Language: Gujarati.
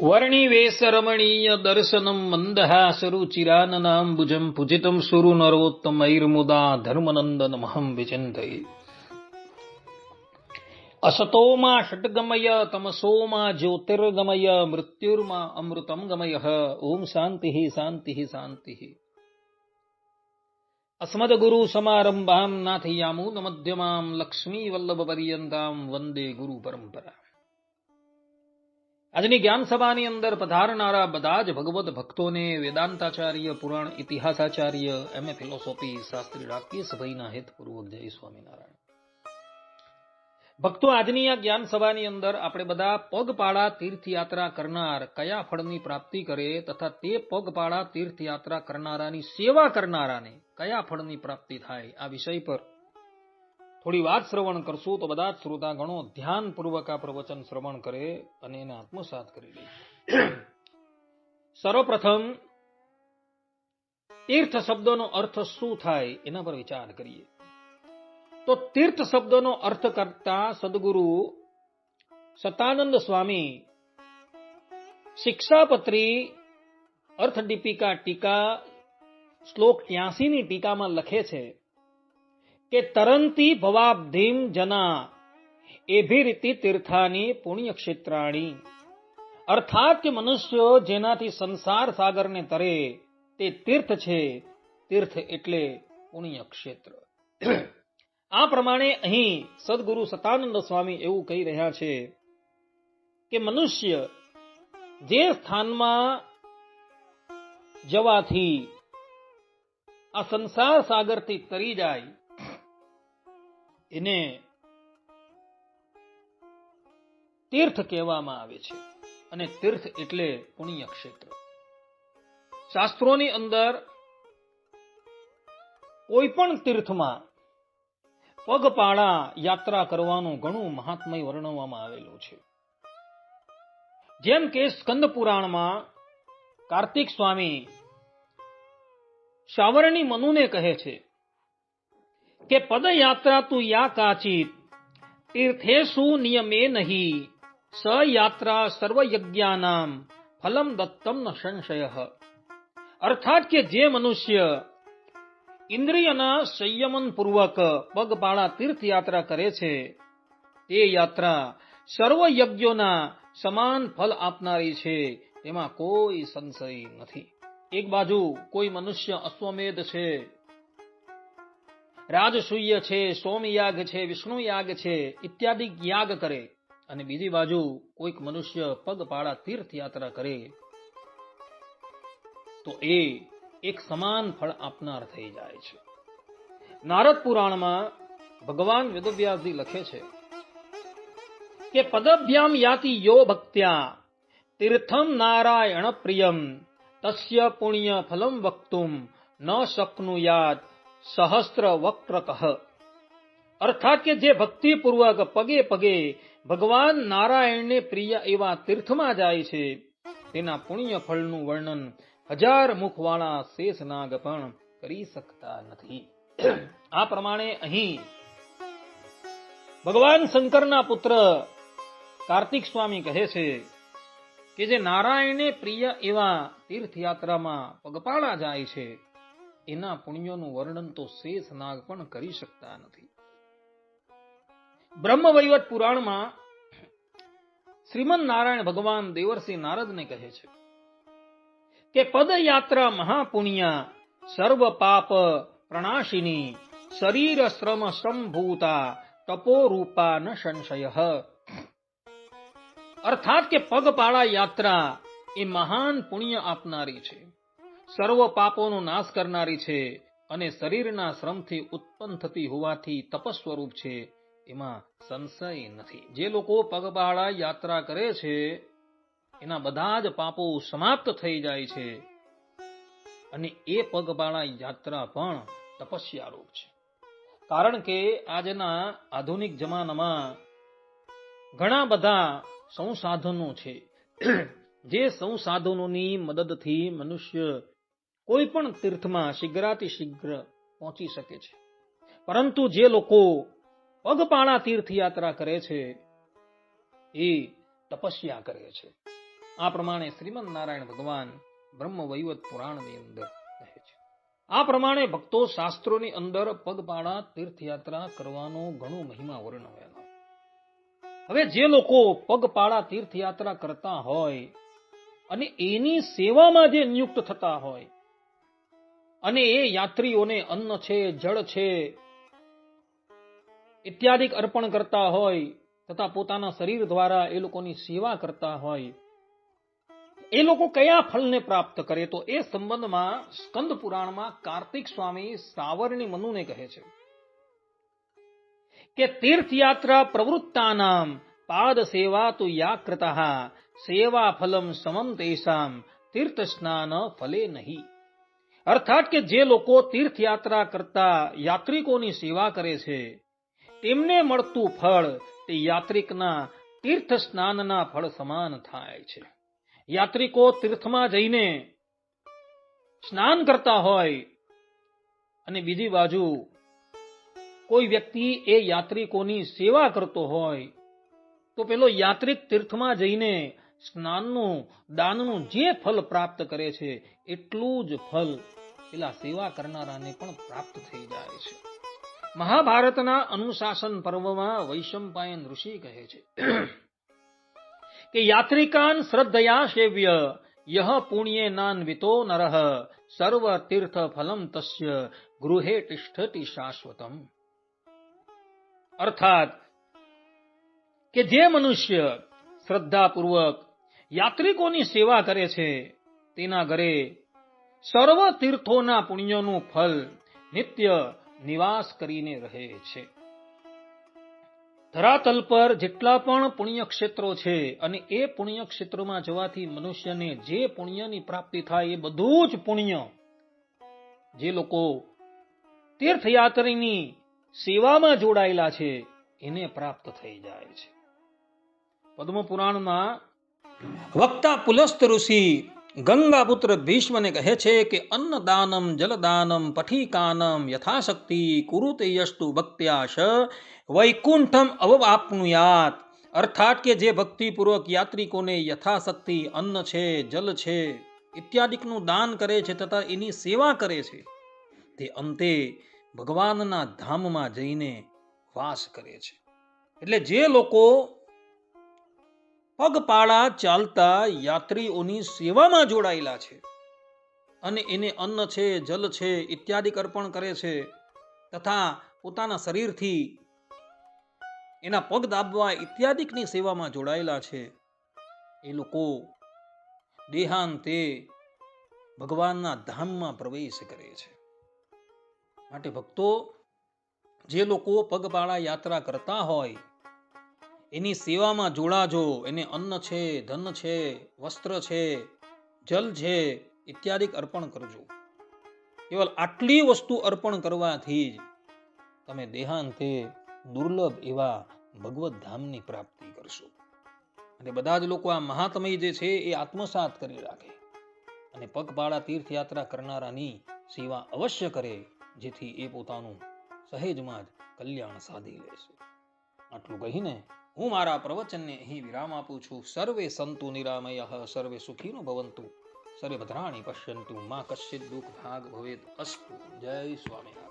વર્ણિવેશરમણીય દર્શનમ મંદહાસરુચિરાનનાંબુજમ પૂજિતમ સુરુ નરોત્તમૈર્મુદા ધર્મનંદનમહં વિચિંતયે. અસતોમાં ષટ્ગમય તમસોમાં જ્યોતિર્ગમય મૃત્યુર્મા અમૃતમ ગમય. ઓમ શાંતિ શાંતિ શાંતિ. અસ્મદ્ગુરુ સમારંભામ નાથયામૂન મધ્યમામ લક્ષ્મી વલ્લભ પર્યંતામ વંદે ગુરુ પરંપરા. આજની જ્ઞાન સભાની અંદર પધારનારા બધા જ ભગવત ભક્તોને વેદાંતાચાર્ય, પુરાણ ઇતિહાસાચાર્ય, એમએ ફિલોસોફી શાસ્ત્રી રાકેશભાઈના હેતપૂર્વક જય સ્વામિનારાયણ. ભક્તો, આજની આ જ્ઞાન સભાની અંદર આપણે બધા પગપાળા તીર્થયાત્રા કરનાર કયા ફળની પ્રાપ્તિ કરે તથા તે પગપાળા તીર્થયાત્રા કરનારાની સેવા કરનારાને કયા ફળની પ્રાપ્તિ થાય, આ વિષય પર થોડી વાત શ્રવણ કરશું તો બધા જ શ્રોતા ગણો ધ્યાનપૂર્વક આ પ્રવચન શ્રવણ કરે અને એને આત્મસાત કરી લે. સર્વપ્રથમ તીર્થ શબ્દનો અર્થ શું થાય એના પર વિચાર કરીએ. તો તીર્થ શબ્દનો અર્થ કરતા સદગુરુ સતાનંદ સ્વામી શિક્ષાપત્રી અર્થદીપિકા ટીકા શ્લોક 83 ની ટીકામાં લખે છે કે તરંતી ભવાબ્ધિમ જના એભિરીતિ તીર્થાની પુણ્યક્ષેત્રાણી. અર્થાત કે મનુષ્યો જેનાથી સંસાર સાગરને તરે તે તીર્થ છે. તીર્થ એટલે પુણ્યક્ષેત્ર. આ પ્રમાણે અહીં સદગુરુ સતાનંદ સ્વામી એવું કહી રહ્યા છે કે મનુષ્ય જે સ્થાનમાં જવાથી આ સંસાર સાગરથી તરી જાય એને તીર્થ કહેવામાં આવે છે અને તીર્થ એટલે પુણ્યક્ષેત્ર. શાસ્ત્રોની અંદર કોઈ પણ તીર્થમાં પગપાળા યાત્રા કરવાનું ઘણું મહાત્મય વર્ણવવામાં આવેલું છે. જેમ કે સ્કંદ પુરાણમાં કાર્તિક સ્વામી શાવરણી મનુને કહે છે કે પદયાત્રા તું યા કાચિત તીર્થેષુ નિયમે નહીં સ યાત્રા સર્વયજ્ઞાનામ ફલમ દત્તમ ન સંશય. અર્થાત કે જે મનુષ્ય ઇન્દ્રિયના સંયમન પૂર્વક પગપાળા તીર્થયાત્રા કરે છે તે યાત્રા સર્વ યજ્ઞોના સમાન ફલ આપનારી છે, તેમાં કોઈ સંશય નથી. એક બાજુ કોઈ મનુષ્ય અશ્વમેધ છે, રાજસૂય છે, સોમયાગ છે, વિષ્ણુ યાગ છે ઇત્યાદિ યાગ કરે અને બીજી બાજુ કોઈક મનુષ્ય પગપાળા તીર્થયાત્રા કરે તો એ એક સમાન ફળ આપનાર થઈ જાય છે. નારદ પુરાણમાં ભગવાન વેદવ્યાસજી લખે છે કે પદભ્યામ યાતિ યો ભક્ત્યા તીર્થમ નારાયણ પ્રિયમ તસ્ય પુણ્ય ફલમ વક્તુમ ન શક્નુયાત સહસ્ત્ર વક્રતઃ. અર્થાત કે જે ભક્તિપૂર્વક પગે પગે ભગવાન નારાયણને પ્રિય એવા તીર્થમાં જાય છે તેના પુણ્ય ફળનું વર્ણન 1000 મુખવાળા શેષનાગ પણ કરી શકતા નથી. આ પ્રમાણે અહીં ભગવાન શંકરના પુત્ર કાર્તિક સ્વામી કહે છે કે જે નારાયણને પ્રિય એવા તીર્થયાત્રામાં પગપાળા જાય છે એના પુણ્યોનું વર્ણન તો શેષનાગ પણ કરી શકતા નથી. બ્રહ્મવૈવર્ત પુરાણમાં શ્રીમન નારાયણ ભગવાન દેવર્ષિ નારદને કહે છે કે પદયાત્રા મહાપુણ્યા સર્વ પાપ પ્રણાશિની શરીર શ્રમ સંભૂતા તપોરૂપા ન સંશય. અર્થાત કે પગપાળા યાત્રા એ મહાન પુણ્ય આપનારી છે, સર્વ પાપોનો નાશ કરનારી છે અને શરીરના શ્રમથી ઉત્પન્ન થતી હોવાથી તપસ્વરૂપ છે, એમાં સંશય નથી. જે લોકો પગપાળા યાત્રા કરે છે એના બધા જ પાપો સમાપ્ત થઈ જાય છે અને એ પગપાળા યાત્રા પણ તપસ્યારૂપ છે. કારણ કે આજના આધુનિક જમાનામાં ઘણા બધા સંસાધનો છે, જે સંસાધનોની મદદથી મનુષ્ય કોઈ પણ તીર્થમાં શીઘ્રાતિ શીઘ્ર પહોંચી શકે છે. પરંતુ જે લોકો પગપાળા તીર્થયાત્રા કરે છે એ તપસ્યા કરે છે આ પ્રમાણે શ્રીમદ નારાયણ ભગવાન બ્રહ્મ વૈવત પુરાણની અંદર કહે છે. આ પ્રમાણે ભક્તો શાસ્ત્રોની અંદર પગપાળા તીર્થયાત્રા કરવાનો ઘણો મહિમા વર્ણવેલો. હવે જે લોકો પગપાળા તીર્થયાત્રા કરતા હોય અને એની સેવામાં જે નિયુક્ત થતા હોય અને એ યાત્રીઓને અન્ન છે, જળ છે ઇત્યાદિ અર્પણ કરતા હોય તથા પોતાના શરીર દ્વારા એ લોકોની સેવા કરતા હોય, એ લોકો કયા ફળને પ્રાપ્ત કરે? તો એ સંબંધમાં સ્કંદ પુરાણમાં કાર્તિક સ્વામી સાવરણી મનુને કહે છે કે તીર્થયાત્રા પ્રવૃત્તાનામ પાદ સેવા તુ યાકૃતઃ સેવા ફલમ સમમ તેષામ તીર્થ સ્નાન ફલે નહીં. અર્થાત કે જે લોકો તીર્થયાત્રા કરતા યાત્રિકોની સેવા કરે છે તેમને મળતું ફળ તે યાત્રિકના તીર્થ સ્નાનના ફળ સમાન થાય છે. યાત્રિકો તીર્થમાં જઈને સ્નાન કરતા હોય અને બીજી બાજુ કોઈ વ્યક્તિ એ યાત્રિકોની સેવા કરતો હોય તો પેલો યાત્રિક તીર્થમાં જઈને સ્નાનનું દાનનું જે ફલ પ્રાપ્ત કરે છે એટલું જ ફલ પેલા સેવા કરનારાને પણ પ્રાપ્ત થઈ જાય છે. મહાભારતના અનુશાસન પર્વમાં વૈશંપાયન ઋષિ કહે છે કે યાત્રિકાન શ્રદ્ધયા સેવ્ય યહ પુણ્યે નાન્વિતો નરઃ સર્વ તીર્થ ફલમ તસ્ય ગૃહે તિષ્ઠતિ શાશ્વતમ. અર્થાત કે જે મનુષ્ય શ્રદ્ધાપૂર્વક યાત્રિકોની સેવા કરે છે તેના ઘરે સર્વ તીર્થોના પુણ્યનું ફલ નિત્ય નિવાસ કરીને રહે છે. ધરાતલ પર જેટલા પણ પુણ્યક્ષેત્રો છે અને એ પુણ્યક્ષેત્રોમાં જવાથી મનુષ્યને જે પુણ્યની પ્રાપ્તિ થાય એ બધું જ પુણ્ય જે લોકો તીર્થયાત્રીની સેવામાં જોડાયેલા છે એને પ્રાપ્ત થઈ જાય છે. પદ્મ પુરાણમાં વક્તા પુલસ્ત ઋષિ ગંગાપુત્ર ભીષ્મને કહે છે કે અન્નદાનમ જલદાનમ પઠિકાનમ યથાશક્તિ કુરુતે યસ્તુ ભક્ત્યાશ વૈકુંઠમ અવવાપ્નુયાત. અર્થાત કે જે ભક્તિપૂર્વક યાત્રિકોને યથાશક્તિ અન્ન છે, જલ છે ઇત્યાદિકનું દાન કરે છે તથા એની સેવા કરે છે તે અંતે ભગવાનના ધામમાં જઈને વાસ કરે છે. એટલે જે લોકો પગપાળા ચાલતા યાત્રીઓની સેવામાં જોડાયેલા છે અને એને અન્ન છે, જલ છે ઇત્યાદિ અર્પણ કરે છે તથા પોતાના શરીરથી એના પગ દાબવા ઇત્યાદિકની સેવામાં જોડાયેલા છે એ લોકો દેહાંતે ભગવાનના ધામમાં પ્રવેશ કરે છે. માટે ભક્તો જે લોકો પગપાળા યાત્રા કરતા હોય એની સેવામાં જોડાજો. એને અન્ન છે, ધન છે, વસ્ત્ર છે, જલ છે ઇત્યાદિ અર્પણ કરજો. કેવલ આટલી વસ્તુ અર્પણ કરવાથી જ તમે દેહાંતે દુર્લભ એવા ભગવત ધામની પ્રાપ્તિ કરશો. અને બધા જ લોકો આ મહાત્મય જે છે એ આત્મસાત કરી રાખે અને પગપાળા તીર્થયાત્રા કરનારાની સેવા અવશ્ય કરે જેથી એ પોતાનું સહેજમાં જ કલ્યાણ સાધી લેશે. આટલું કહીને હું મારા પ્રવચનને અહીં વિરામ આપું છું. સર્વે સંતુ નિરામયઃ સર્વે સુખીનો ભવંતુ સર્વે ભદ્રાણિ પશ્યન્તુ મા કશ્ચિદ દુઃખ ભાગ ભવેત અસ્તુ. જય સ્વામિનારાયણ.